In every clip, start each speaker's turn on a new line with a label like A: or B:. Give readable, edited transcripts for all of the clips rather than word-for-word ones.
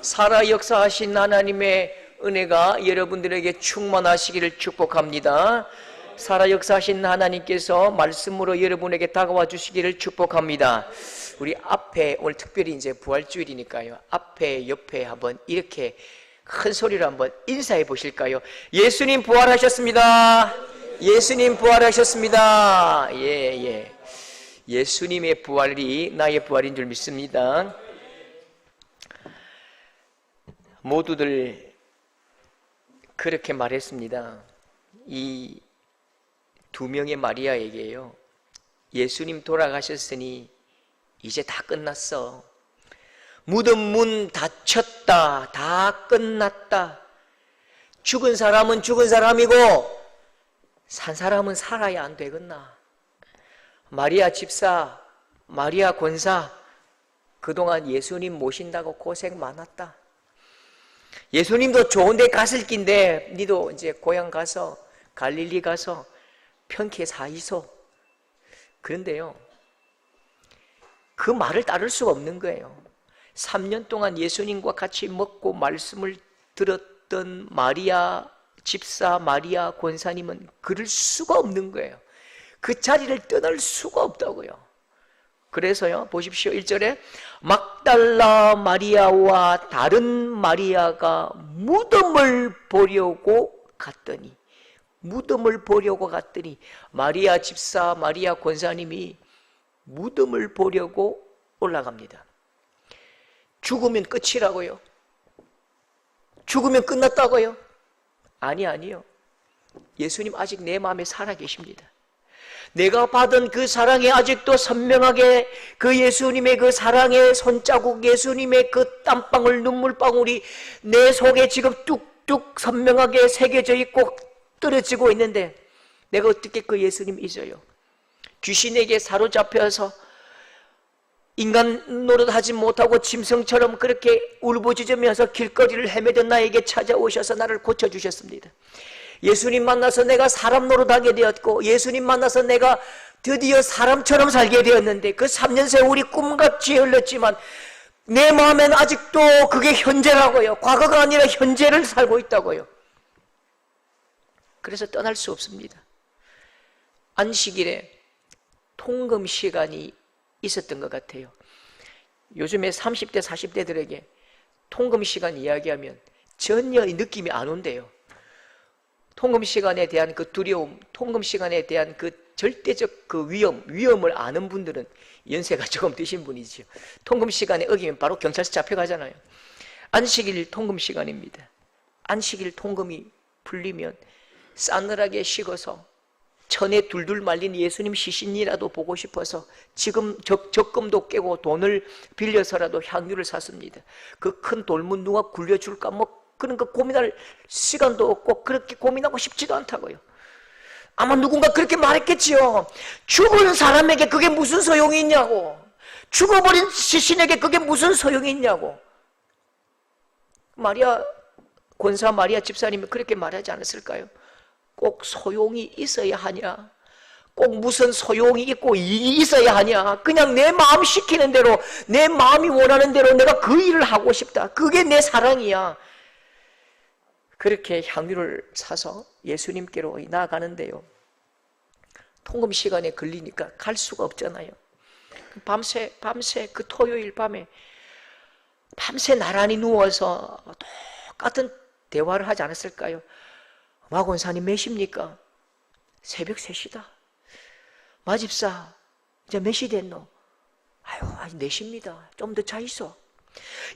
A: 살아 역사하신 하나님의 은혜가 여러분들에게 충만하시기를 축복합니다. 살아 역사하신 하나님께서 말씀으로 여러분에게 다가와 주시기를 축복합니다. 우리 앞에 오늘 특별히 이제 부활주일이니까요. 앞에 옆에 한번 이렇게 큰 소리로 한번 인사해 보실까요? 예수님 부활하셨습니다. 예수님 부활하셨습니다. 예. 예수님의 부활이 나의 부활인 줄 믿습니다. 모두들 그렇게 말했습니다. 이 두 명의 마리아에게요. 예수님 돌아가셨으니 이제 다 끝났어. 무덤 문 닫혔다. 다 끝났다. 죽은 사람은 죽은 사람이고 산 사람은 살아야 안 되겠나. 마리아 집사, 마리아 권사, 그동안 예수님 모신다고 고생 많았다. 예수님도 좋은 데 갔을 낀데 니도 이제 고향 가서 갈릴리 가서 편케 사이소. 그런데요, 그 말을 따를 수가 없는 거예요. 3년 동안 예수님과 같이 먹고 말씀을 들었던 마리아 집사, 마리아 권사님은 그럴 수가 없는 거예요. 그 자리를 떠날 수가 없다고요. 그래서요, 보십시오. 1절에 막달라 마리아와 다른 마리아가 무덤을 보려고 갔더니, 무덤을 보려고 갔더니 마리아 집사, 마리아 권사님이 무덤을 보려고 올라갑니다. 죽으면 끝이라고요? 죽으면 끝났다고요? 아니요. 예수님 아직 내 마음에 살아계십니다. 내가 받은 그 사랑에 아직도 선명하게 그 예수님의 그 사랑의 손자국, 예수님의 그 땀방울, 눈물방울이 내 속에 지금 뚝뚝 선명하게 새겨져 있고 떨어지고 있는데 내가 어떻게 그 예수님 잊어요? 귀신에게 사로잡혀서 인간 노릇하지 못하고 짐승처럼 그렇게 울부짖으면서 길거리를 헤매던 나에게 찾아오셔서 나를 고쳐주셨습니다. 예수님 만나서 내가 사람 노릇하게 되었고, 예수님 만나서 내가 드디어 사람처럼 살게 되었는데, 그 3년 세월이 꿈같이 흘렀지만 내 마음엔 아직도 그게 현재라고요. 과거가 아니라 현재를 살고 있다고요. 그래서 떠날 수 없습니다. 안식일에 통금 시간이 있었던 것 같아요. 요즘에 30대, 40대들에게 통금 시간 이야기하면 전혀 느낌이 안 온대요. 통금 시간에 대한 그 두려움, 통금 시간에 대한 그 절대적 그 위험을 아는 분들은 연세가 조금 드신 분이죠. 통금 시간에 어기면 바로 경찰서 잡혀가잖아요. 안식일 통금 시간입니다. 안식일 통금이 풀리면 싸늘하게 식어서 천에 둘둘 말린 예수님 시신이라도 보고 싶어서 지금 적금도 깨고 돈을 빌려서라도 향유를 샀습니다. 그 큰 돌문 누가 굴려줄까 그런 거 고민할 시간도 없고 그렇게 고민하고 싶지도 않다고요. 아마 누군가 그렇게 말했겠지요. 죽은 사람에게 그게 무슨 소용이 있냐고. 죽어버린 시신에게 그게 무슨 소용이 있냐고. 마리아 권사, 마리아 집사님이 그렇게 말하지 않았을까요? 꼭 소용이 있어야 하냐? 꼭 무슨 소용이 있고 이익이 있어야 하냐? 그냥 내 마음 시키는 대로, 내 마음이 원하는 대로 내가 그 일을 하고 싶다. 그게 내 사랑이야. 그렇게 향유를 사서 예수님께로 나아가는데요, 통금 시간에 걸리니까 갈 수가 없잖아요. 밤새 그 토요일 밤에 밤새 나란히 누워서 똑같은 대화를 하지 않았을까요? 마권사님 몇십니까? 새벽 3시다. 마집사 이제 몇 시 됐노? 아유, 아직 4시입니다. 좀 더 자 있어.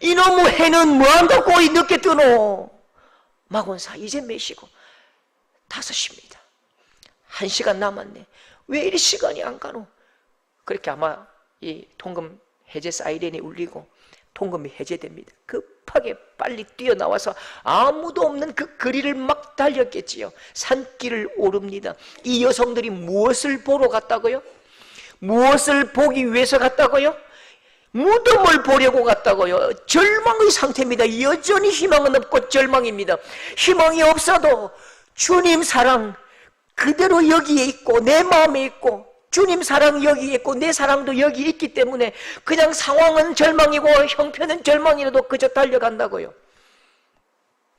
A: 이놈의 해는 뭐한다고 이 늦게 뜨노? 마권사 이제 몇 시고? 5시입니다. 1시간 남았네. 왜 이리 시간이 안 가노? 그렇게 아마 이 통금 해제 사이렌이 울리고 통금이 해제됩니다. 급하게 빨리 뛰어나와서 아무도 없는 그 거리를 막 달렸겠지요. 산길을 오릅니다. 이 여성들이 무엇을 보러 갔다고요? 무엇을 보기 위해서 갔다고요? 무덤을 보려고 갔다고요. 절망의 상태입니다. 여전히 희망은 없고 절망입니다. 희망이 없어도 주님 사랑 그대로 여기에 있고 내 마음에 있고 주님 사랑 여기 있고 내 사랑도 여기 있기 때문에 그냥 상황은 절망이고 형편은 절망이라도 그저 달려간다고요.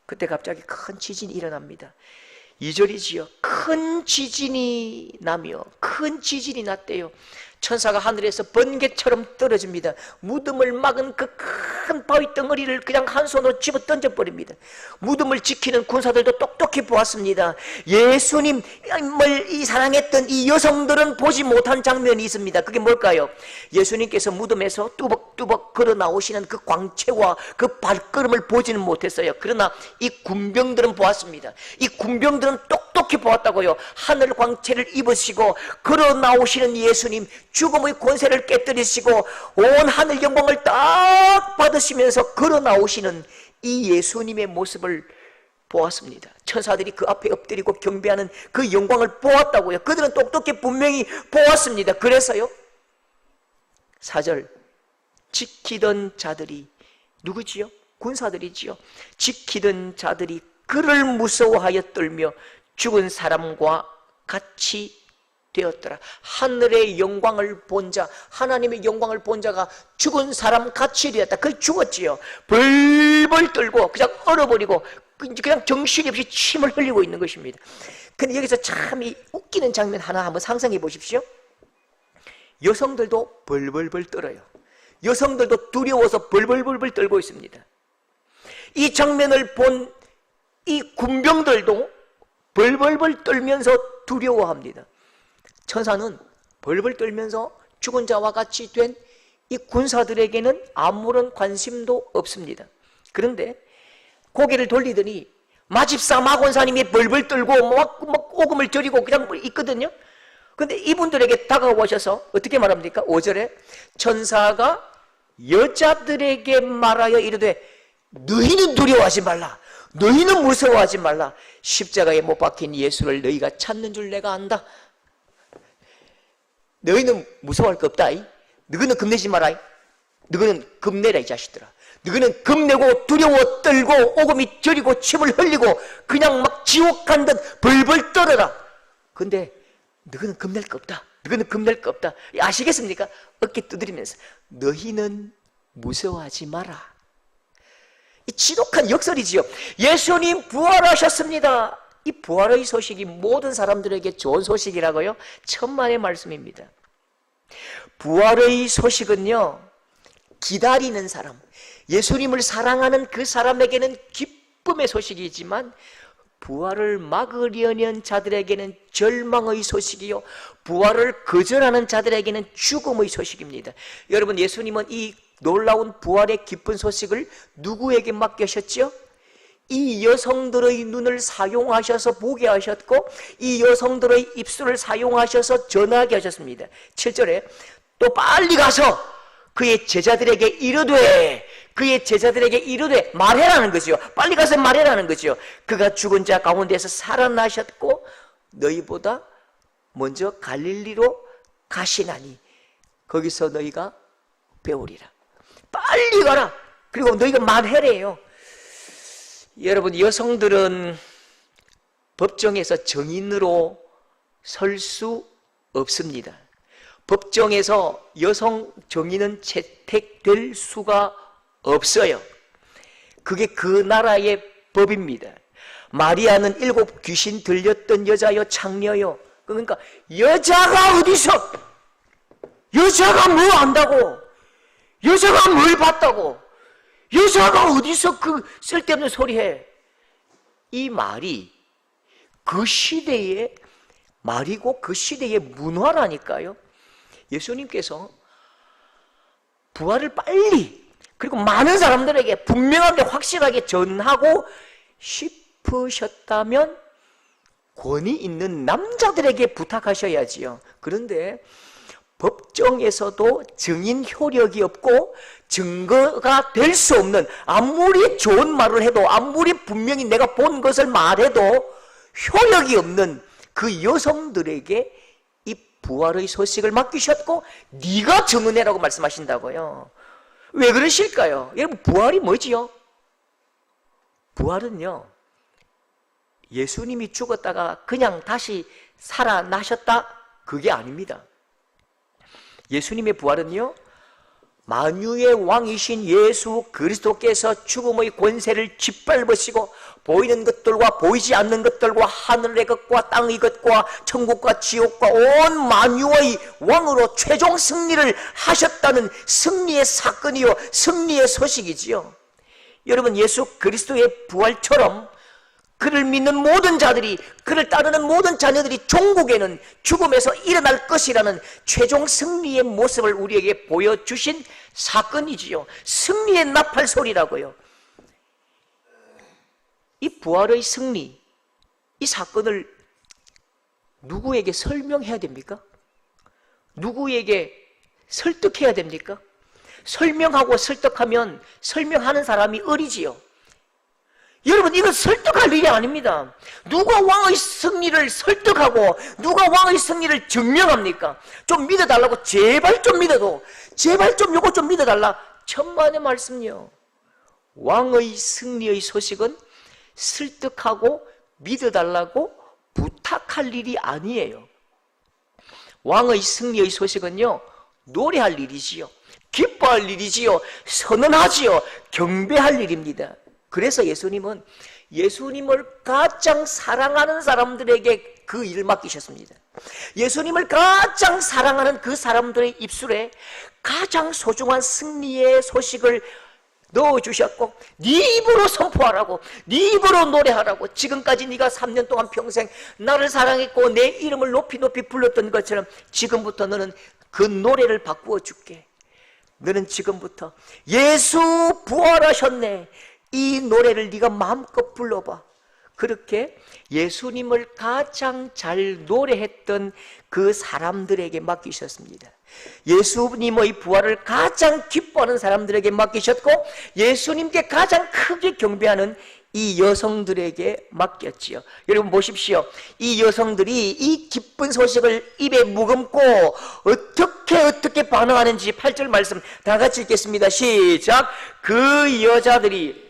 A: 그때 갑자기 큰 지진이 일어납니다. 2절이지요. 큰 지진이 나며, 큰 지진이 났대요. 천사가 하늘에서 번개처럼 떨어집니다. 무덤을 막은 그 큰 바위 덩어리를 그냥 한 손으로 집어 던져버립니다. 무덤을 지키는 군사들도 똑똑히 보았습니다. 예수님을 이 사랑했던 이 여성들은 보지 못한 장면이 있습니다. 그게 뭘까요? 예수님께서 무덤에서 뚜벅뚜벅 걸어 나오시는 그 광채와 그 발걸음을 보지는 못했어요. 그러나 이 군병들은 보았습니다. 이 군병들은 똑똑히 보았다고요. 하늘 광채를 입으시고 걸어 나오시는 예수님, 죽음의 권세를 깨뜨리시고 온 하늘 영광을 딱 받으시면서 걸어 나오시는 이 예수님의 모습을 보았습니다. 천사들이 그 앞에 엎드리고 경배하는 그 영광을 보았다고요. 그들은 똑똑히 분명히 보았습니다. 그래서요, 4절, 지키던 자들이, 누구지요? 군사들이지요. 지키던 자들이 그를 무서워하여 떨며 죽은 사람과 같이 되었더라. 하늘의 영광을 본 자, 하나님의 영광을 본 자가 죽은 사람 같이 되었다. 거의 죽었지요. 벌벌 떨고 그냥 얼어버리고 그냥 정신이 없이 침을 흘리고 있는 것입니다. 근데 여기서 참 이 웃기는 장면 하나 한번 상상해 보십시오. 여성들도 벌벌벌 떨어요. 여성들도 두려워서 벌벌벌 떨고 있습니다. 이 장면을 본 이 군병들도 벌벌벌 떨면서 두려워합니다. 천사는 벌벌 떨면서 죽은 자와 같이 된 이 군사들에게는 아무런 관심도 없습니다. 그런데 고개를 돌리더니 마집사 마곤사님이 벌벌 떨고 막 오금을 저리고 그냥 있거든요. 그런데 이분들에게 다가오셔서 어떻게 말합니까? 5절에 천사가 여자들에게 말하여 이르되 너희는 두려워하지 말라. 너희는 무서워하지 말라. 십자가에 못 박힌 예수를 너희가 찾는 줄 내가 안다. 너희는 무서워할 거 없다. 너희는 겁내지 마라. 너희는 겁내라 이 자식들아. 너희는 겁내고 두려워 떨고 오금이 저리고 침을 흘리고 그냥 막 지옥 간 듯 벌벌 떨어라. 근데 너희는 겁낼 거 없다. 너희는 겁낼 거 없다. 아시겠습니까? 어깨 두드리면서 너희는 무서워하지 마라. 이 지독한 역설이지요. 예수님 부활하셨습니다. 이 부활의 소식이 모든 사람들에게 좋은 소식이라고요? 천만의 말씀입니다. 부활의 소식은요, 기다리는 사람, 예수님을 사랑하는 그 사람에게는 기쁨의 소식이지만 부활을 막으려는 자들에게는 절망의 소식이요, 부활을 거절하는 자들에게는 죽음의 소식입니다. 여러분, 예수님은 이 놀라운 부활의 기쁜 소식을 누구에게 맡기셨죠? 이 여성들의 눈을 사용하셔서 보게 하셨고 이 여성들의 입술을 사용하셔서 전하게 하셨습니다. 7절에 또 빨리 가서 그의 제자들에게 이르되, 그의 제자들에게 이르되 말해라는 거지요. 빨리 가서 말해라는 거지요. 그가 죽은 자 가운데서 살아나셨고 너희보다 먼저 갈릴리로 가시나니 거기서 너희가 배우리라. 빨리 가라. 그리고 너희가 말해래요. 여러분, 여성들은 법정에서 정인으로 설 수 없습니다. 법정에서 여성 정인은 채택될 수가 없어요. 그게 그 나라의 법입니다. 마리아는 7 귀신 들렸던 여자요, 창녀요. 그러니까 여자가 어디서, 여자가 뭐 안다고, 여자가 뭘 봤다고, 여자가 어디서 그 쓸데없는 소리 해. 이 말이 그 시대의 말이고 그 시대의 문화라니까요. 예수님께서 부활을 빨리 그리고 많은 사람들에게 분명하게 확실하게 전하고 싶으셨다면 권위 있는 남자들에게 부탁하셔야지요. 그런데 법정에서도 증인 효력이 없고 증거가 될 수 없는, 아무리 좋은 말을 해도 아무리 분명히 내가 본 것을 말해도 효력이 없는 그 여성들에게 이 부활의 소식을 맡기셨고 네가 증언해라고 말씀하신다고요. 왜 그러실까요? 여러분, 부활이 뭐지요? 부활은요, 예수님이 죽었다가 그냥 다시 살아나셨다? 그게 아닙니다. 예수님의 부활은요, 만유의 왕이신 예수 그리스도께서 죽음의 권세를 짓밟으시고 보이는 것들과 보이지 않는 것들과 하늘의 것과 땅의 것과 천국과 지옥과 온 만유의 왕으로 최종 승리를 하셨다는 승리의 사건이요, 승리의 소식이지요. 여러분, 예수 그리스도의 부활처럼 그를 믿는 모든 자들이, 그를 따르는 모든 자녀들이 종국에는 죽음에서 일어날 것이라는 최종 승리의 모습을 우리에게 보여주신 사건이지요. 승리의 나팔소리라고요. 이 부활의 승리, 이 사건을 누구에게 설명해야 됩니까? 누구에게 설득해야 됩니까? 설명하고 설득하면 설명하는 사람이 어리지요. 여러분, 이건 설득할 일이 아닙니다. 누가 왕의 승리를 설득하고 누가 왕의 승리를 증명합니까? 좀 믿어달라고 제발 좀 믿어도, 제발 좀 요거 좀 믿어달라, 천만의 말씀요. 왕의 승리의 소식은 설득하고 믿어달라고 부탁할 일이 아니에요. 왕의 승리의 소식은요, 노래할 일이지요, 기뻐할 일이지요, 선언하지요, 경배할 일입니다. 그래서 예수님은 예수님을 가장 사랑하는 사람들에게 그 일을 맡기셨습니다. 예수님을 가장 사랑하는 그 사람들의 입술에 가장 소중한 승리의 소식을 넣어주셨고, 네 입으로 선포하라고, 네 입으로 노래하라고. 지금까지 네가 3년 동안 평생 나를 사랑했고 내 이름을 높이 높이 불렀던 것처럼 지금부터 너는 그 노래를 바꾸어 줄게. 너는 지금부터 예수 부활하셨네, 이 노래를 네가 마음껏 불러봐. 그렇게 예수님을 가장 잘 노래했던 그 사람들에게 맡기셨습니다. 예수님의 부활을 가장 기뻐하는 사람들에게 맡기셨고, 예수님께 가장 크게 경배하는 이 여성들에게 맡겼지요. 여러분 보십시오. 이 여성들이 이 기쁜 소식을 입에 머금고 어떻게 반응하는지 8절 말씀 다 같이 읽겠습니다. 시작. 그 여자들이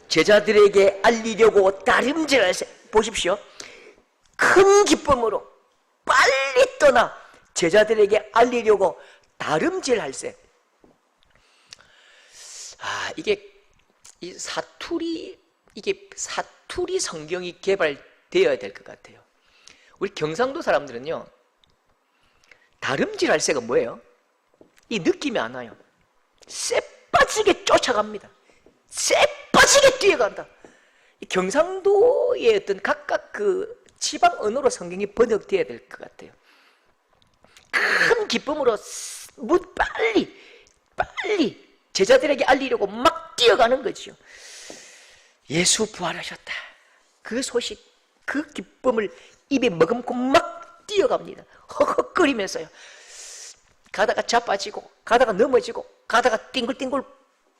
A: 제자들에게 알리려고 다림질하세. 보십시오. 큰 기쁨으로 빨리 떠나 제자들에게 알리려고 다름질할세. 이게 사투리 성경이 개발되어야 될 것 같아요. 우리 경상도 사람들은요, 다름질할새가 뭐예요? 이 느낌이 안 와요. 쎄빠지게 쫓아갑니다. 쎄빠지게 뛰어간다. 경상도의 어떤 각각 그 지방 언어로 성경이 번역되어야 될 것 같아요. 큰 기쁨으로 빨리 제자들에게 알리려고 막 뛰어가는 거죠. 예수 부활하셨다, 그 소식, 그 기쁨을 입에 머금고 막 뛰어갑니다. 허허거리면서요. 가다가 자빠지고, 가다가 넘어지고, 가다가 띵글띵글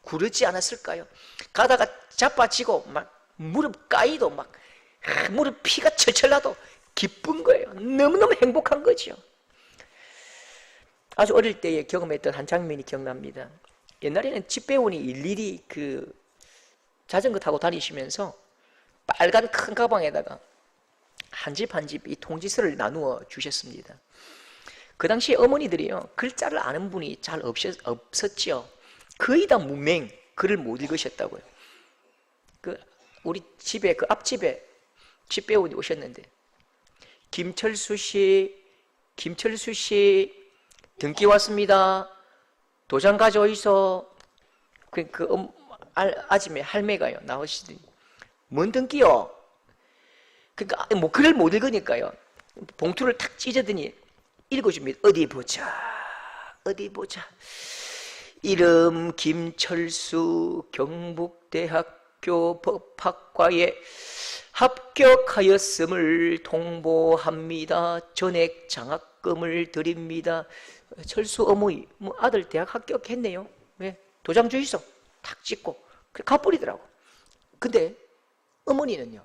A: 구르지 않았을까요? 가다가 자빠지고 막 무릎 까이도 막 무릎 피가 철철 나도 기쁜 거예요. 너무너무 행복한 거죠. 아주 어릴 때에 경험했던 한 장면이 기억납니다. 옛날에는 집배원이 일일이 그 자전거 타고 다니시면서 빨간 큰 가방에다가 한 집 한 집 이 통지서를 나누어 주셨습니다. 그 당시에 어머니들이요, 글자를 아는 분이 잘 없었죠. 거의 다 무맹, 글을 못 읽으셨다고요. 우리 집에, 그 앞집에 집배원이 오셨는데, 김철수 씨 등기 왔습니다. 도장 가져오이소. 아줌마 할매가요 나오시더니, 뭔 등기요? 그러니까 뭐 글을 못 읽으니까요, 봉투를 탁 찢어더니 읽어줍니다. 어디 보자. 이름 김철수, 경북대학교 법학과에 합격하였음을 통보합니다. 전액 장학금을 드립니다. 철수 어머니, 뭐 아들 대학 합격했네요. 왜? 도장 주이소. 탁 찍고 그래 가버리더라고. 근데 어머니는요,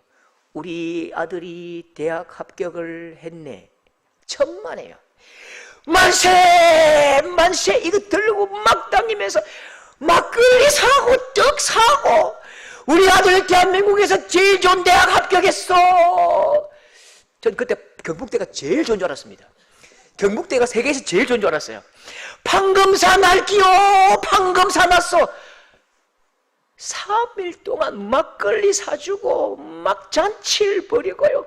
A: 우리 아들이 대학 합격을 했네, 천만에요. 만세 이거 들고 막 다니면서 막걸리 사고 떡 사고, 우리 아들 대한민국에서 제일 좋은 대학 합격했어. 전 그때 경북대가 제일 좋은 줄 알았습니다. 경북대가 세계에서 제일 좋은 줄 알았어요. 판검사 날기요, 판검사 났어. 3일 동안 막걸리 사주고 막 잔치를 벌이고요.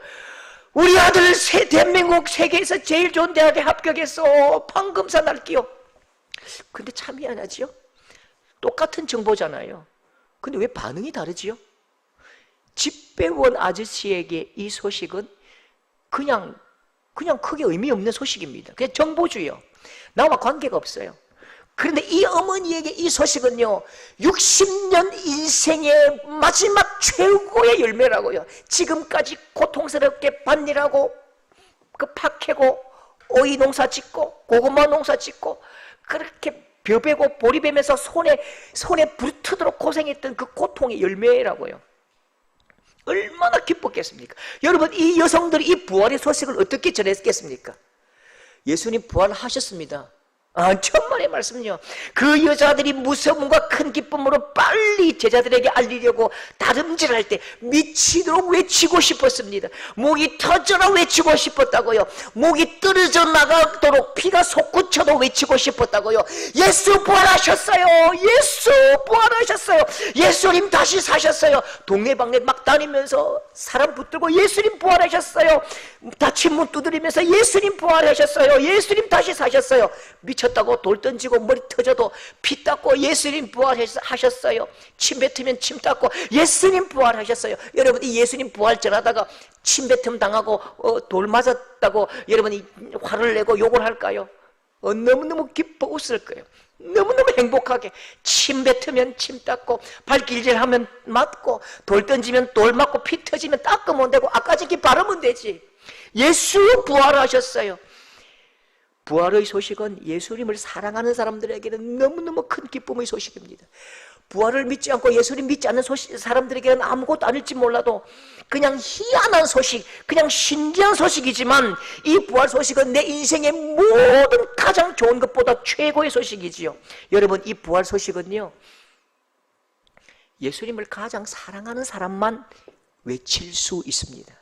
A: 우리 아들 대한민국 세계에서 제일 좋은 대학에 합격했어. 판검사 날기요. 근데 참 희한하지요? 똑같은 정보잖아요. 근데 왜 반응이 다르지요? 집배원 아저씨에게 이 소식은 그냥 크게 의미 없는 소식입니다. 그냥 정보주의요. 나와 관계가 없어요. 그런데 이 어머니에게 이 소식은요, 60년 인생의 마지막 최고의 열매라고요. 지금까지 고통스럽게 밭일하고 파 캐고 오이 농사 짓고 고구마 농사 짓고 그렇게 벼베고 보리베면서 손에 불 트도록 고생했던 그 고통의 열매라고요. 얼마나 기뻤겠습니까? 여러분, 이 여성들이 이 부활의 소식을 어떻게 전했겠습니까? 예수님 부활하셨습니다. 천만의 말씀요. 그 여자들이 무서움과 큰 기쁨으로 빨리 제자들에게 알리려고 다름질할 때 미치도록 외치고 싶었습니다. 목이 터져라 외치고 싶었다고요. 목이 떨어져 나가도록 피가 솟구쳐도 외치고 싶었다고요. 예수 부활하셨어요. 예수 부활하셨어요. 예수님 다시 사셨어요. 동네방네 막 다니면서 사람 붙들고 예수님 부활하셨어요. 닫힌 문 두드리면서 예수님 부활하셨어요. 예수님 다시 사셨어요. 미쳤다고 돌 던지고 머리 터져도 피 닦고 예수님 부활하셨어요. 침 뱉으면 침 닦고 예수님 부활하셨어요. 여러분, 이 예수님 부활 전하다가 침 뱉음 당하고 돌 맞았다고 여러분이 화를 내고 욕을 할까요? 너무너무 기뻐 웃을 거예요. 너무너무 행복하게 침 뱉으면 침 닦고 발길질하면 맞고 돌 던지면 돌 맞고 피 터지면 닦으면 되고 아까지기 바르면 되지. 예수 부활하셨어요. 부활의 소식은 예수님을 사랑하는 사람들에게는 너무너무 큰 기쁨의 소식입니다. 부활을 믿지 않고 예수님 믿지 않는 사람들에게는 아무것도 아닐지 몰라도 그냥 희한한 소식, 그냥 신기한 소식이지만 이 부활 소식은 내 인생의 모든 가장 좋은 것보다 최고의 소식이지요. 여러분, 이 부활 소식은요, 예수님을 가장 사랑하는 사람만 외칠 수 있습니다.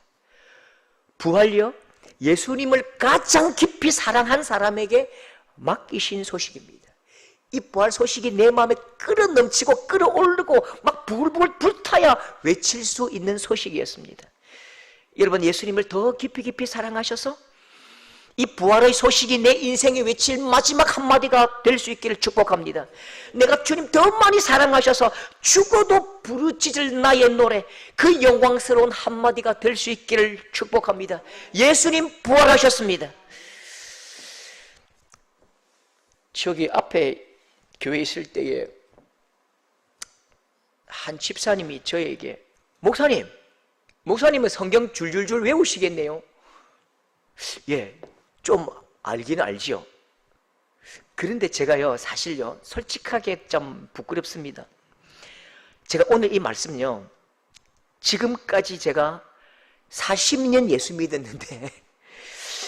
A: 부활요, 예수님을 가장 깊이 사랑한 사람에게 맡기신 소식입니다. 이 부활 소식이 내 마음에 끌어넘치고 끌어오르고 막 불불 불타야 외칠 수 있는 소식이었습니다. 여러분, 예수님을 더 깊이 사랑하셔서 이 부활의 소식이 내 인생에 외칠 마지막 한마디가 될 수 있기를 축복합니다. 내가 주님 더 많이 사랑하셔서 죽어도 부르짖을 나의 노래, 그 영광스러운 한마디가 될 수 있기를 축복합니다. 예수님 부활하셨습니다. 저기 앞에 교회에 있을 때에 한 집사님이 저에게 목사님은 성경 줄줄줄 외우시겠네요. 예, 좀 알기는 알지요. 그런데 제가요, 사실요, 솔직하게 좀 부끄럽습니다. 제가 오늘 이 말씀요, 지금까지 제가 40년 예수 믿었는데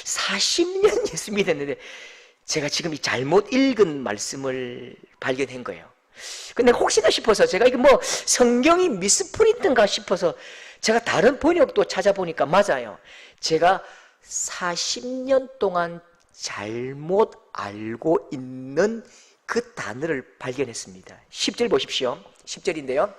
A: 40년 예수 믿었는데 제가 지금 이 잘못 읽은 말씀을 발견한 거예요. 근데 혹시나 싶어서 제가 이게 뭐 성경이 미스프린트인가 싶어서 제가 다른 번역도 찾아보니까 맞아요. 제가 40년 동안 잘못 알고 있는 그 단어를 발견했습니다. 10절 보십시오. 10절인데요.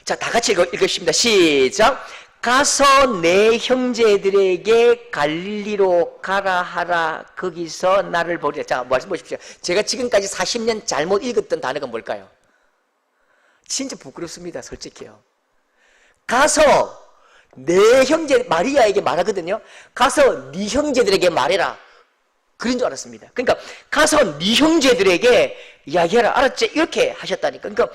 A: 자, 다 같이 읽으십니다. 시작. 가서 내 형제들에게 갈릴리로 가라 하라. 거기서 나를 보리라. 자, 말씀 보십시오. 제가 지금까지 40년 잘못 읽었던 단어가 뭘까요? 진짜 부끄럽습니다. 솔직히요. 가서 내 형제, 마리아에게 말하거든요. 가서 네 형제들에게 말해라. 그런 줄 알았습니다. 그러니까 가서 네 형제들에게 이야기해라. 알았지? 이렇게 하셨다니까. 그러니까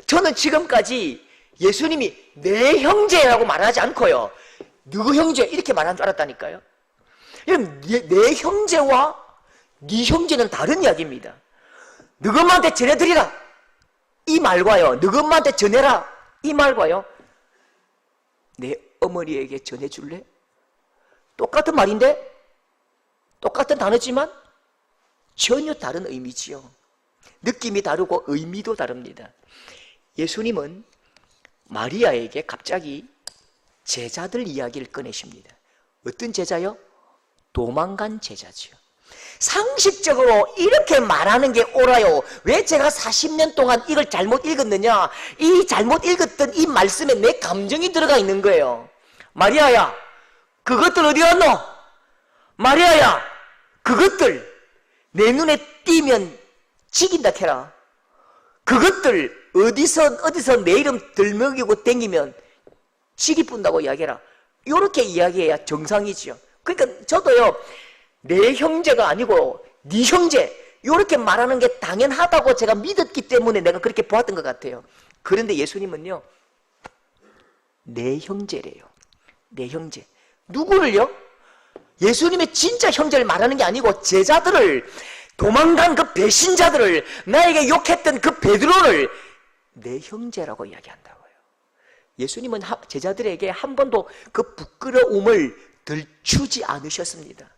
A: 저는 지금까지 예수님이 내 형제라고 말하지 않고요, 너 형제 이렇게 말한 줄 알았다니까요. 내 형제와 네 형제는 다른 이야기입니다. 너희 엄마한테 전해드리라 이 말과요, 너희 엄마한테 전해라 이 말과요, 내 어머니에게 전해줄래? 똑같은 말인데, 똑같은 단어지만 전혀 다른 의미지요. 느낌이 다르고 의미도 다릅니다. 예수님은 마리아에게 갑자기 제자들 이야기를 꺼내십니다. 어떤 제자요? 도망간 제자지요. 상식적으로 이렇게 말하는 게 옳아요. 왜 제가 40년 동안 이걸 잘못 읽었느냐? 이 잘못 읽었던 이 말씀에 내 감정이 들어가 있는 거예요. 마리아야, 그것들 어디 갔노? 마리아야, 그것들 내 눈에 띄면 죽인다 캐라. 그것들 어디서 내 이름 들먹이고 댕기면 지기 뿐다고 이야기해라. 이렇게 이야기해야 정상이지요. 그러니까 저도요, 내 형제가 아니고 네 형제 이렇게 말하는 게 당연하다고 제가 믿었기 때문에 내가 그렇게 보았던 것 같아요. 그런데 예수님은요, 내 형제래요. 내 형제. 누구를요? 예수님의 진짜 형제를 말하는 게 아니고 제자들을, 도망간 그 배신자들을, 나에게 욕했던 그 베드로를 내 형제라고 이야기한다고요. 예수님은 제자들에게 한 번도 그 부끄러움을 들추지 않으셨습니다.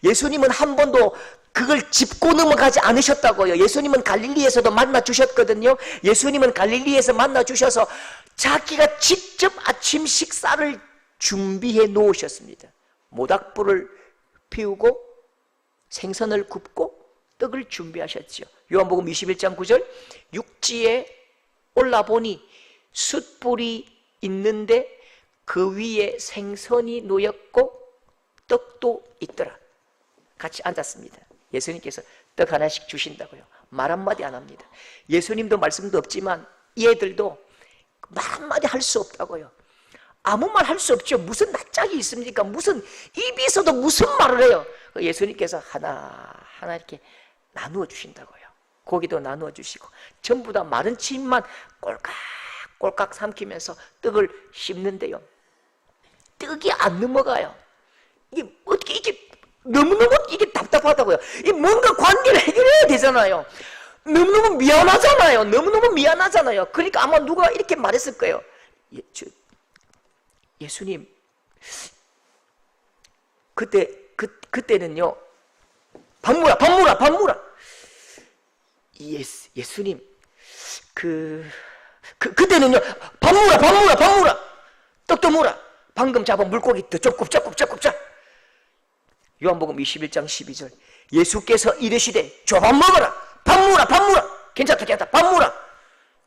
A: 예수님은 한 번도 그걸 짚고 넘어가지 않으셨다고요. 예수님은 갈릴리에서도 만나 주셨거든요. 예수님은 갈릴리에서 만나 주셔서 자기가 직접 아침 식사를 준비해 놓으셨습니다. 모닥불을 피우고 생선을 굽고 떡을 준비하셨죠. 요한복음 21장 9절, 육지에 올라보니 숯불이 있는데 그 위에 생선이 놓였고 떡도 있더라. 같이 앉았습니다. 예수님께서 떡 하나씩 주신다고요. 말 한마디 안 합니다. 예수님도 말씀도 없지만 이 애들도 말 한마디 할 수 없다고요. 아무 말 할 수 없죠. 무슨 낯짝이 있습니까? 무슨 입이 있어도 무슨 말을 해요. 예수님께서 하나하나 이렇게 나누어 주신다고요. 고기도 나누어 주시고 전부 다 마른 침만 꼴깍꼴깍 삼키면서 떡을 씹는데요, 떡이 안 넘어가요. 이게 어떻게 이게 너무너무 이게 답답하다고요. 이 뭔가 관계를 해결해야 되잖아요. 너무너무 미안하잖아요. 너무너무 미안하잖아요. 그러니까 아마 누가 이렇게 말했을 거예요. 예수님, 그때는요, 밥 물어. 예수님, 그때는요, 밥 물어. 떡도 물어. 방금 잡은 물고기 더 좀 굽자. 요한복음 21장 12절, 예수께서 이르시되 밥 먹어라. 밥 물어. 괜찮다. 밥 물어.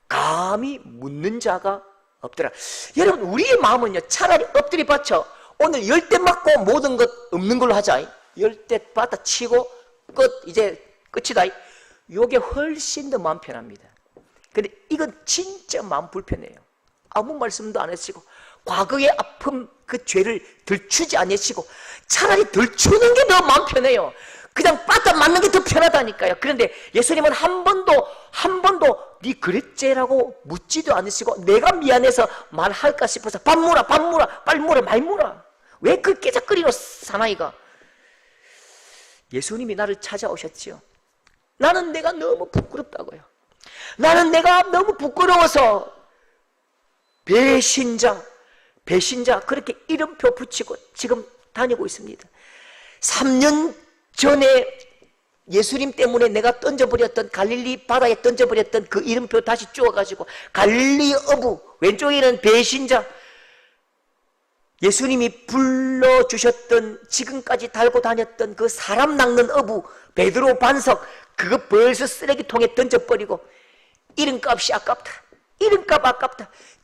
A: 감히 묻는 자가 없더라. 여러분, 우리의 마음은요, 차라리 엎드려 받쳐 오늘 10대 맞고 모든 것 없는 걸로 하자. 10대 받아 치고 끝, 이제 끝이다. 요게 훨씬 더 마음 편합니다. 근데 이건 진짜 마음 불편해요. 아무 말씀도 안 하시고 과거의 아픔, 그 죄를 들추지 않으시고 차라리 들추는 게 더 마음 편해요. 그냥 빠따 맞는 게 더 편하다니까요. 그런데 예수님은 한 번도 네 그랬제라고 묻지도 않으시고 내가 미안해서 말할까 싶어서 밥 물어, 빨리 물어, 많이 물어. 왜 그 깨작거리노 사나이가. 예수님이 나를 찾아오셨지요. 나는 내가 너무 부끄럽다고요. 나는 내가 너무 부끄러워서 배신자 그렇게 이름표 붙이고 지금 다니고 있습니다. 3년 전에 예수님 때문에 내가 던져버렸던, 갈릴리 바다에 던져버렸던 그 이름표 다시 쪼아가지고 갈릴리 어부, 왼쪽에는 배신자, 예수님이 불러주셨던, 지금까지 달고 다녔던 그 사람 낚는 어부 베드로 반석, 그거 벌써 쓰레기통에 던져버리고 이름값이 아깝다.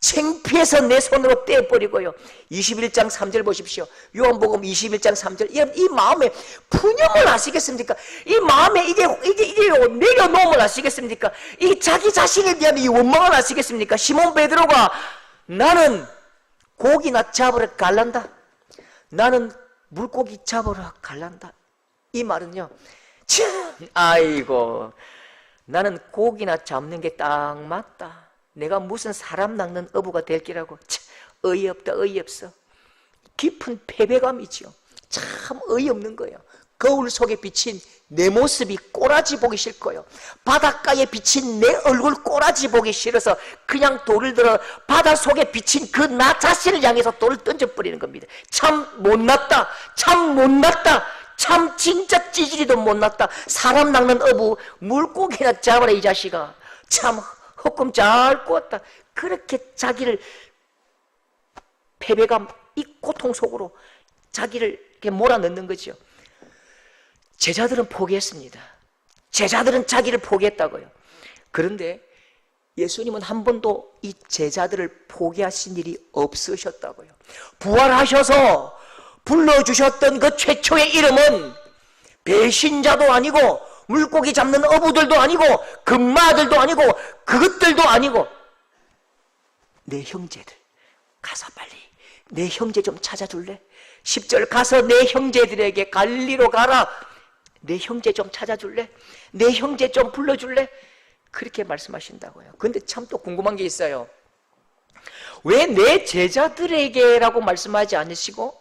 A: 창피해서 내 손으로 떼어버리고요. 21장 3절 보십시오. 요한복음 21장 3절. 이 마음에 푸념을 하시겠습니까? 이 마음에 이게 내려놓음을 하시겠습니까? 이 자기 자신에 대한 이 원망을 하시겠습니까? 시몬 베드로가 나는 고기나 잡으러 갈란다. 나는 물고기 잡으러 갈란다. 이 말은요, 참, 아이고, 나는 고기나 잡는 게 딱 맞다. 내가 무슨 사람 낚는 어부가 될 기라고. 참, 어이없어. 깊은 패배감이지요. 참 어이없는 거예요. 거울 속에 비친 내 모습이 꼬라지 보기 싫고요, 바닷가에 비친 내 얼굴 꼬라지 보기 싫어서 그냥 돌을 들어 바다 속에 비친 그 나 자신을 향해서 돌을 던져버리는 겁니다. 참 못났다. 참 진짜 찌질이도 못났다. 사람 낚는 어부 물고기나 잡아라 이 자식아. 참 헛꿈 잘 꾸었다. 그렇게 자기를 패배감, 이 고통 속으로 자기를 이렇게 몰아넣는 거죠. 제자들은 포기했습니다. 제자들은 자기를 포기했다고요. 그런데 예수님은 한 번도 이 제자들을 포기하신 일이 없으셨다고요. 부활하셔서 불러주셨던 그 최초의 이름은 배신자도 아니고 물고기 잡는 어부들도 아니고 금마들도 아니고 그것들도 아니고 내 형제들, 가서 빨리 내 형제 좀 찾아줄래? 10절 가서 내 형제들에게 갈리로 가라. 내 형제 좀 찾아줄래? 내 형제 좀 불러줄래? 그렇게 말씀하신다고요. 근데 참 또 궁금한 게 있어요. 왜 내 제자들에게 라고 말씀하지 않으시고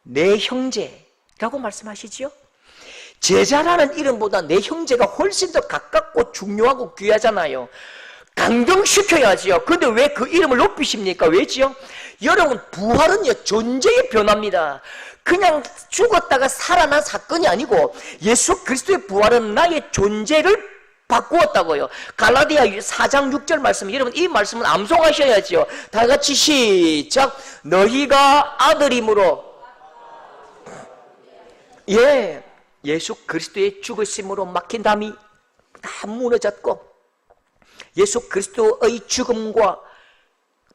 A: 내 형제라고 말씀하시지요? 제자라는 이름보다 내 형제가 훨씬 더 가깝고 중요하고 귀하잖아요. 강등시켜야지요. 근데 왜 그 이름을 높이십니까? 왜지요? 여러분, 부활은요, 존재의 변화입니다. 그냥 죽었다가 살아난 사건이 아니고 예수 그리스도의 부활은 나의 존재를 바꾸었다고요. 갈라디아 4장 6절 말씀, 여러분 이 말씀은 암송하셔야지요. 다 같이 시작. 너희가 아들임으로, 예, 예수 그리스도의 죽으심으로 막힌 담이 다 무너졌고 예수 그리스도의 죽음과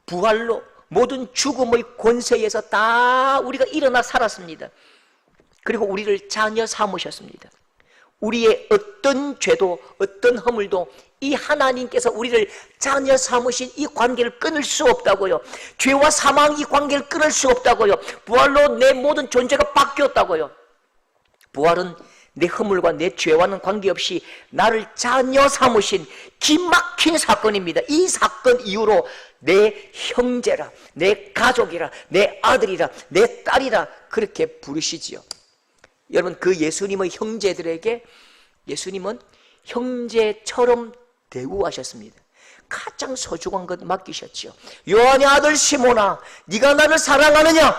A: 부활로 모든 죽음의 권세에서 다 우리가 일어나 살았습니다. 그리고 우리를 자녀 삼으셨습니다. 우리의 어떤 죄도 어떤 허물도 이 하나님께서 우리를 자녀 삼으신 이 관계를 끊을 수 없다고요. 죄와 사망 이 관계를 끊을 수 없다고요. 부활로 내 모든 존재가 바뀌었다고요. 부활은 내 허물과 내 죄와는 관계없이 나를 자녀 삼으신 기막힌 사건입니다. 이 사건 이후로 내 형제라, 내 가족이라, 내 아들이라, 내 딸이라 그렇게 부르시지요. 여러분, 그 예수님의 형제들에게 예수님은 형제처럼 대우하셨습니다. 가장 소중한 것 맡기셨지요. 요한의 아들 시몬아, 네가 나를 사랑하느냐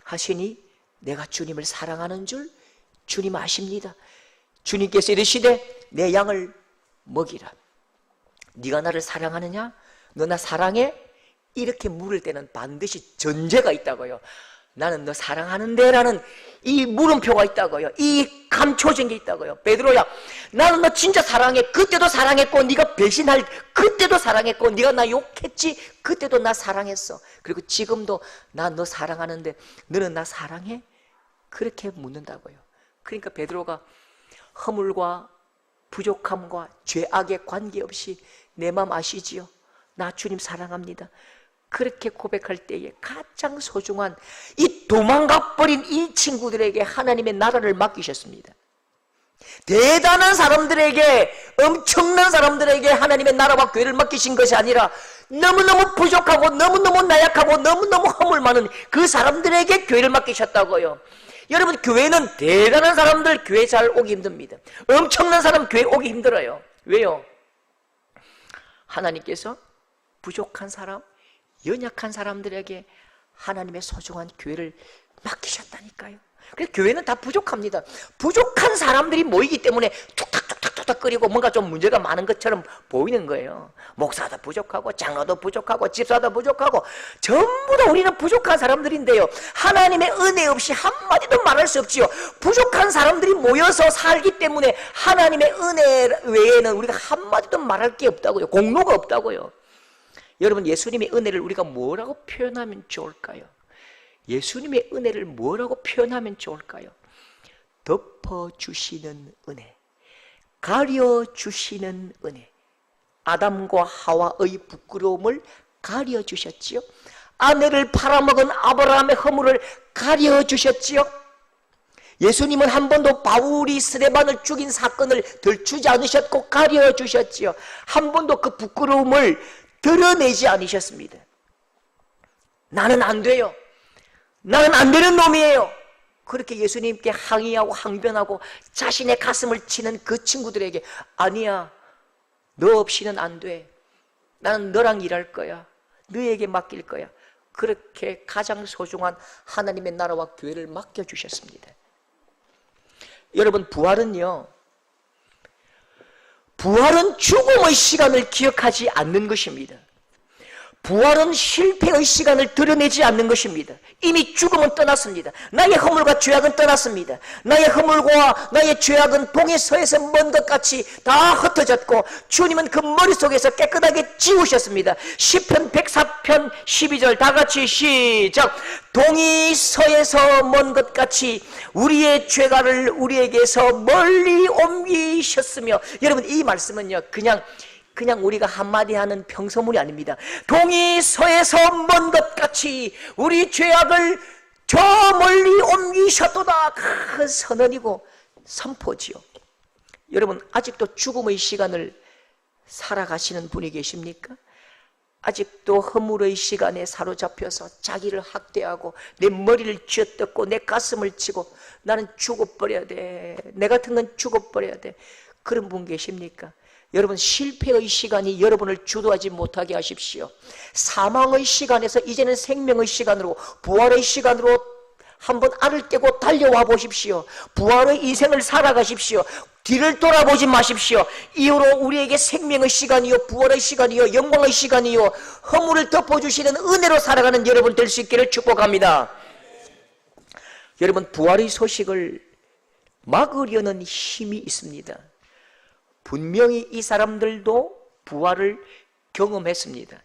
A: 하시니 내가 주님을 사랑하는 줄 주님 아십니다. 주님께서 이르시되 내 양을 먹이라. 네가 나를 사랑하느냐? 너 나 사랑해? 이렇게 물을 때는 반드시 전제가 있다고요. 나는 너 사랑하는데 라는 이 물음표가 있다고요. 이 감춰진 게 있다고요. 베드로야, 나는 너 진짜 사랑해. 그때도 사랑했고 네가 배신할 그때도 사랑했고 네가 나 욕했지 그때도 나 사랑했어. 그리고 지금도 나 너 사랑하는데 너는 나 사랑해? 그렇게 묻는다고요. 그러니까 베드로가 허물과 부족함과 죄악에 관계없이 내 마음 아시지요? 나 주님 사랑합니다. 그렇게 고백할 때에 가장 소중한 이 도망가버린 이 친구들에게 하나님의 나라를 맡기셨습니다. 대단한 사람들에게, 엄청난 사람들에게 하나님의 나라와 교회를 맡기신 것이 아니라 너무너무 부족하고 너무너무 나약하고 너무너무 허물 많은 그 사람들에게 교회를 맡기셨다고요. 여러분, 교회는 대단한 사람들 교회 잘 오기 힘듭니다. 엄청난 사람 교회 오기 힘들어요. 왜요? 하나님께서 부족한 사람, 연약한 사람들에게 하나님의 소중한 교회를 맡기셨다니까요. 그래서 교회는 다 부족합니다. 부족한 사람들이 모이기 때문에 툭탁툭탁툭탁 끓이고 뭔가 좀 문제가 많은 것처럼 보이는 거예요. 목사도 부족하고 장로도 부족하고 집사도 부족하고 전부 다 우리는 부족한 사람들인데요. 하나님의 은혜 없이 한마디도 말할 수 없지요. 부족한 사람들이 모여서 살기 때문에 하나님의 은혜 외에는 우리가 한마디도 말할 게 없다고요. 공로가 없다고요. 여러분, 예수님의 은혜를 우리가 뭐라고 표현하면 좋을까요? 예수님의 은혜를 뭐라고 표현하면 좋을까요? 덮어주시는 은혜, 가려주시는 은혜. 아담과 하와의 부끄러움을 가려주셨지요. 아내를 팔아먹은 아브라함의 허물을 가려주셨지요. 예수님은 한 번도 바울이 스데반을 죽인 사건을 들추지 않으셨고 가려주셨지요. 한 번도 그 부끄러움을 드러내지 않으셨습니다. 나는 안 돼요. 나는 안 되는 놈이에요. 그렇게 예수님께 항의하고 항변하고 자신의 가슴을 치는 그 친구들에게 아니야, 너 없이는 안 돼. 나는 너랑 일할 거야. 너에게 맡길 거야. 그렇게 가장 소중한 하나님의 나라와 교회를 맡겨주셨습니다. 여러분, 부활은 죽음의 시간을 기억하지 않는 것입니다. 부활은 실패의 시간을 드러내지 않는 것입니다. 이미 죽음은 떠났습니다. 나의 허물과 죄악은 떠났습니다. 나의 허물과 나의 죄악은 동해서에서 먼 것 같이 다 흩어졌고 주님은 그 머릿속에서 깨끗하게 지우셨습니다. 시편 104편 12절 다 같이 시작. 동이 서에서 먼 것 같이 우리의 죄가를 우리에게서 멀리 옮기셨으며, 여러분 이 말씀은요 그냥 우리가 한마디 하는 평서문이 아닙니다. 동이 서에서 먼 것 같이 우리 죄악을 저 멀리 옮기셨도다. 큰 선언이고 선포지요. 여러분 아직도 죽음의 시간을 살아가시는 분이 계십니까? 아직도 허물의 시간에 사로잡혀서 자기를 학대하고 내 머리를 쥐어뜯고 내 가슴을 치고 나는 죽어버려야 돼, 내 같은 건 죽어버려야 돼, 그런 분 계십니까? 여러분 실패의 시간이 여러분을 주도하지 못하게 하십시오. 사망의 시간에서 이제는 생명의 시간으로, 부활의 시간으로 한번 알을 깨고 달려와 보십시오. 부활의 인생을 살아가십시오. 뒤를 돌아보지 마십시오. 이후로 우리에게 생명의 시간이요, 부활의 시간이요, 영광의 시간이요, 허물을 덮어주시는 은혜로 살아가는 여러분 될 수 있기를 축복합니다. 여러분 부활의 소식을 막으려는 힘이 있습니다. 분명히 이 사람들도 부활을 경험했습니다.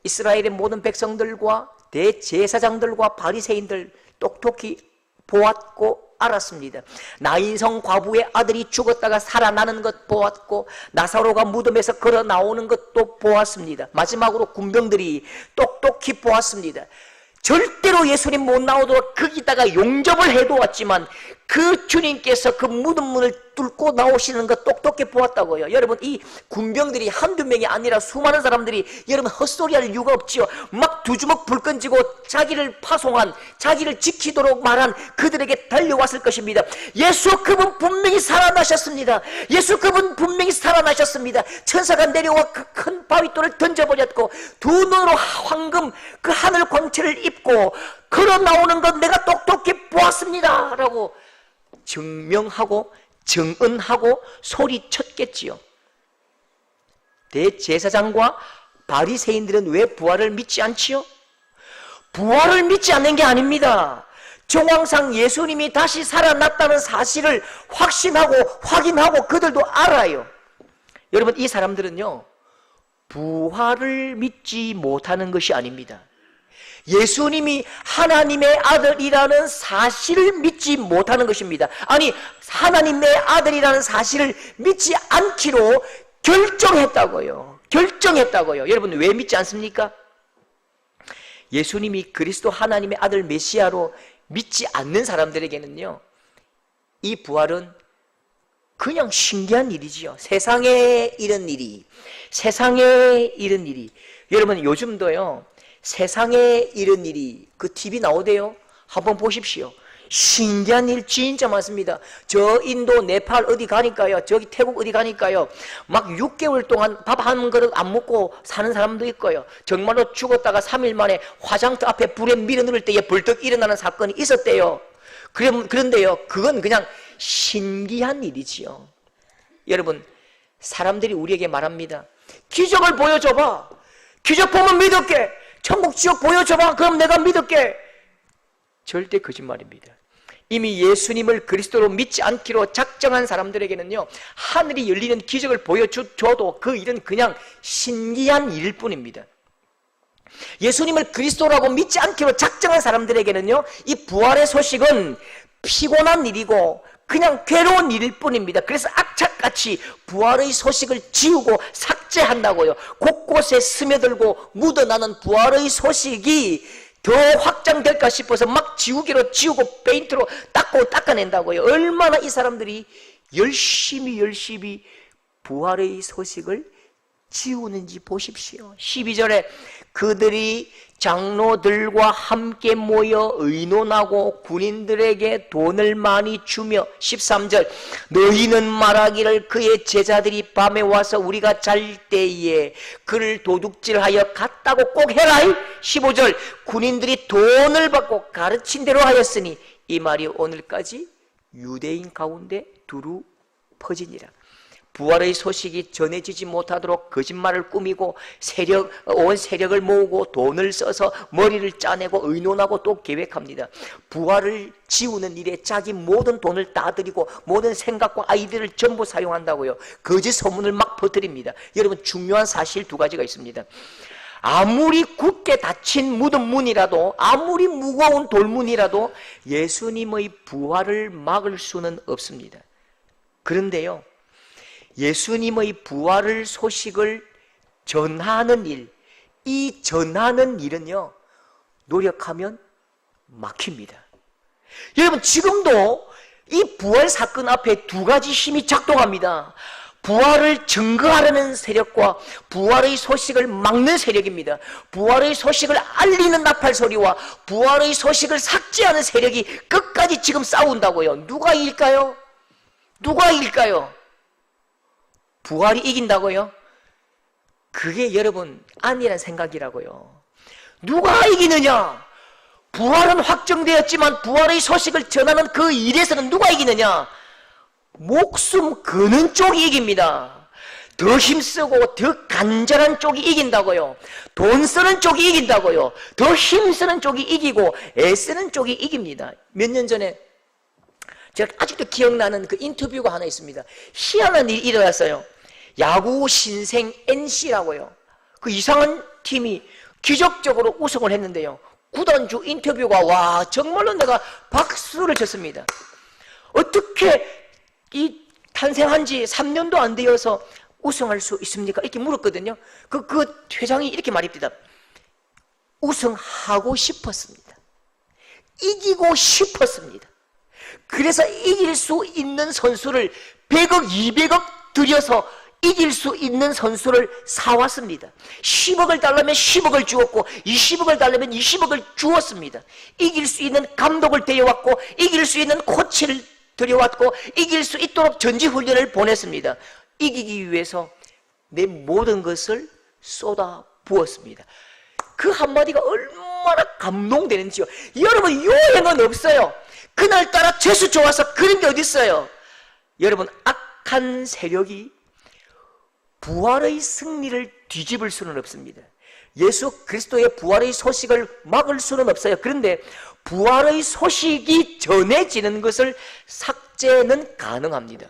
A: 이스라엘의 모든 백성들과 대제사장들과 바리새인들 똑똑히 보았고 알았습니다. 나인성 과부의 아들이 죽었다가 살아나는 것 보았고 나사로가 무덤에서 걸어 나오는 것도 보았습니다. 마지막으로 군병들이 똑똑히 보았습니다. 절대로 예수님 못 나오도록 거기다가 용접을 해두었지만 그 주님께서 그 무덤 문을 뚫고 나오시는 것 똑똑히 보았다고요. 여러분 이 군병들이 한두 명이 아니라 수많은 사람들이 여러분 헛소리할 이유가 없지요. 막 두 주먹 불 끈지고 자기를 파송한, 자기를 지키도록 말한 그들에게 달려왔을 것입니다. 예수 그분 분명히 살아나셨습니다. 예수 그분 분명히 살아나셨습니다. 천사가 내려와 그 큰 바위돌을 던져버렸고 두 눈으로 황금 그 하늘 광채를 입고 걸어 나오는 것 내가 똑똑히 보았습니다 라고 증명하고 증언하고 소리쳤겠지요. 대제사장과 바리새인들은 왜 부활을 믿지 않지요? 부활을 믿지 않는 게 아닙니다. 정황상 예수님이 다시 살아났다는 사실을 확신하고 확인하고 그들도 알아요. 여러분 이 사람들은요 부활을 믿지 못하는 것이 아닙니다. 예수님이 하나님의 아들이라는 사실을 믿지 못하는 것입니다. 아니 하나님의 아들이라는 사실을 믿지 않기로 결정했다고요. 여러분 왜 믿지 않습니까? 예수님이 그리스도 하나님의 아들 메시아로 믿지 않는 사람들에게는요 이 부활은 그냥 신기한 일이지요. 세상에 이런 일이 여러분 요즘도요 세상에 이런 일이 그 TV 나오대요. 한번 보십시오. 신기한 일 진짜 많습니다. 저 인도 네팔 어디 가니까요, 저기 태국 어디 가니까요 막 6개월 동안 밥 한 그릇 안 먹고 사는 사람도 있고요, 정말로 죽었다가 3일 만에 화장터 앞에 불에 밀어넣을 때에 벌떡 일어나는 사건이 있었대요. 그런데요 그건 그냥 신기한 일이지요. 여러분 사람들이 우리에게 말합니다. 기적을 보여줘봐. 기적 보면 믿을게. 천국 지옥 보여줘봐. 그럼 내가 믿을게. 절대 거짓말입니다. 이미 예수님을 그리스도로 믿지 않기로 작정한 사람들에게는요 하늘이 열리는 기적을 보여줘도 그 일은 그냥 신기한 일일 뿐입니다. 예수님을 그리스도라고 믿지 않기로 작정한 사람들에게는요 이 부활의 소식은 피곤한 일이고 그냥 괴로운 일일 뿐입니다. 그래서 악착같이 부활의 소식을 지우고 삭제한다고요. 곳곳에 스며들고 묻어나는 부활의 소식이 더 확장될까 싶어서 막 지우개로 지우고 페인트로 닦아낸다고요. 얼마나 이 사람들이 열심히 부활의 소식을 지우는지 보십시오. 12절에 그들이 장로들과 함께 모여 의논하고 군인들에게 돈을 많이 주며 13절 너희는 말하기를 그의 제자들이 밤에 와서 우리가 잘 때에 그를 도둑질하여 갔다고 꼭 해라. 15절 군인들이 돈을 받고 가르친 대로 하였으니 이 말이 오늘까지 유대인 가운데 두루 퍼지니라. 부활의 소식이 전해지지 못하도록 거짓말을 꾸미고 온 세력을 모으고 돈을 써서 머리를 짜내고 의논하고 또 계획합니다. 부활을 지우는 일에 자기 모든 돈을 다 들이고 모든 생각과 아이디어를 전부 사용한다고요. 거짓 소문을 막 퍼뜨립니다. 여러분, 중요한 사실 두 가지가 있습니다. 아무리 굳게 닫힌 무덤 문이라도, 아무리 무거운 돌문이라도 예수님의 부활을 막을 수는 없습니다. 그런데요, 예수님의 부활을 소식을 전하는 일, 이 전하는 일은요, 노력하면 막힙니다. 여러분, 지금도 이 부활 사건 앞에 두 가지 힘이 작동합니다. 부활을 증거하려는 세력과 부활의 소식을 막는 세력입니다. 부활의 소식을 알리는 나팔 소리와 부활의 소식을 삭제하는 세력이 끝까지 지금 싸운다고요. 누가 이길까요? 누가 이길까요? 부활이 이긴다고요? 그게 여러분 아니란 생각이라고요. 누가 이기느냐? 부활은 확정되었지만 부활의 소식을 전하는 그 일에서는 누가 이기느냐? 목숨 거는 쪽이 이깁니다. 더 힘쓰고 더 간절한 쪽이 이긴다고요. 돈 쓰는 쪽이 이긴다고요. 더 힘쓰는 쪽이 이기고 애쓰는 쪽이 이깁니다. 몇 년 전에 제가 아직도 기억나는 그 인터뷰가 하나 있습니다. 희한한 일이 일어났어요. 야구 신생 NC라고요. 그 이상한 팀이 기적적으로 우승을 했는데요. 구단주 인터뷰가 와 정말로 내가 박수를 쳤습니다. 어떻게 이 탄생한 지 3년도 안 되어서 우승할 수 있습니까? 이렇게 물었거든요. 그 회장이 이렇게 말입니다. 우승하고 싶었습니다. 이기고 싶었습니다. 그래서 이길 수 있는 선수를 100억, 200억 들여서 이길 수 있는 선수를 사왔습니다. 10억을 달라면 10억을 주었고 20억을 달라면 20억을 주었습니다. 이길 수 있는 감독을 데려왔고 이길 수 있는 코치를 들여왔고 이길 수 있도록 전지훈련을 보냈습니다. 이기기 위해서 내 모든 것을 쏟아 부었습니다. 그 한마디가 얼마나 감동되는지요. 여러분, 요행은 없어요. 그날따라 재수 좋아서 그런 게 어디 있어요. 여러분, 악한 세력이 부활의 승리를 뒤집을 수는 없습니다. 예수 그리스도의 부활의 소식을 막을 수는 없어요. 그런데 부활의 소식이 전해지는 것을 삭제는 가능합니다.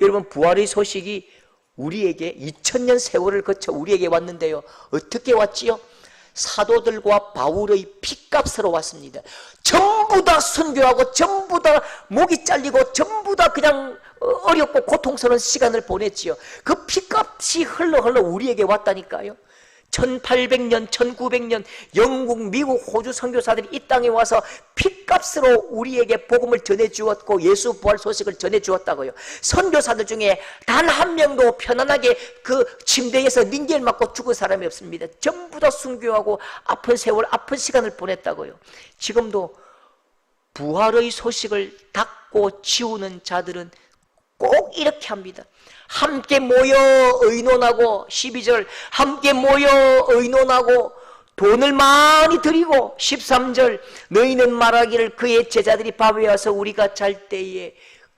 A: 여러분, 부활의 소식이 우리에게 2000년 세월을 거쳐 우리에게 왔는데요. 어떻게 왔지요? 사도들과 바울의 피값으로 왔습니다. 전부 다 순교하고 전부 다 목이 잘리고 전부 다 그냥 어렵고 고통스러운 시간을 보냈지요. 그 피값이 흘러 우리에게 왔다니까요. 1800년, 1900년 영국, 미국, 호주 선교사들이 이 땅에 와서 피값으로 우리에게 복음을 전해주었고 예수 부활 소식을 전해주었다고요. 선교사들 중에 단 한 명도 편안하게 그 침대에서 링겔 맞고 죽은 사람이 없습니다. 전부 다 순교하고 아픈 세월, 아픈 시간을 보냈다고요. 지금도 부활의 소식을 닫고 지우는 자들은 꼭 이렇게 합니다. 함께 모여 의논하고 12절 함께 모여 의논하고 돈을 많이 드리고 13절 너희는 말하기를 그의 제자들이 밤에 와서 우리가 잘 때에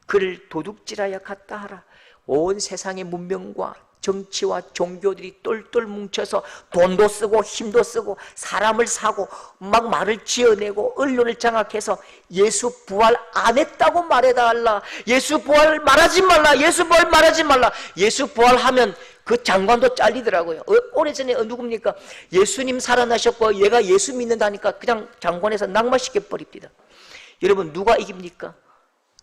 A: 그를 도둑질하여 갔다 하라. 온 세상의 문명과 정치와 종교들이 똘똘 뭉쳐서 돈도 쓰고 힘도 쓰고 사람을 사고 막 말을 지어내고 언론을 장악해서 예수 부활 안 했다고 말해달라. 예수 부활 말하지 말라. 예수 부활 말하지 말라. 예수 부활하면 그 장관도 잘리더라고요. 오래전에 누굽니까? 예수님 살아나셨고 얘가 예수 믿는다니까 그냥 장관에서 낙마시켜 버립니다. 여러분, 누가 이깁니까?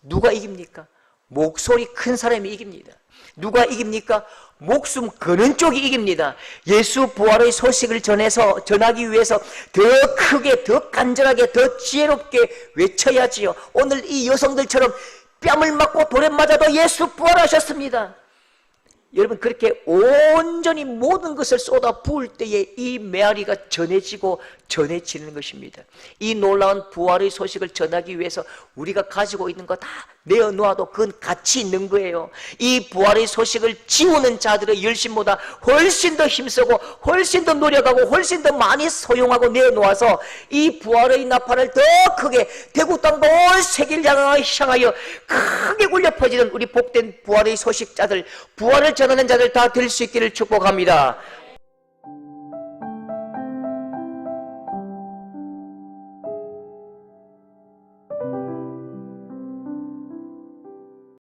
A: 누가 이깁니까? 목소리 큰 사람이 이깁니다. 누가 이깁니까? 목숨 거는 쪽이 이깁니다. 예수 부활의 소식을 전하기 위해서 더 크게, 더 간절하게, 더 지혜롭게 외쳐야지요. 오늘 이 여성들처럼 뺨을 맞고 돌에 맞아도 예수 부활하셨습니다. 여러분, 그렇게 온전히 모든 것을 쏟아 부을 때에 이 메아리가 전해지고 전해지는 것입니다. 이 놀라운 부활의 소식을 전하기 위해서 우리가 가지고 있는 거 다 내어놓아도 그건 가치 있는 거예요. 이 부활의 소식을 지우는 자들의 열심보다 훨씬 더 힘쓰고 훨씬 더 노력하고 훨씬 더 많이 소용하고 내어놓아서 이 부활의 나팔을 더 크게 대구 땅 온 세계를 향하여 크게 울려 퍼지는 우리 복된 부활의 소식자들, 부활을 전하는 자들 다 될 수 있기를 축복합니다.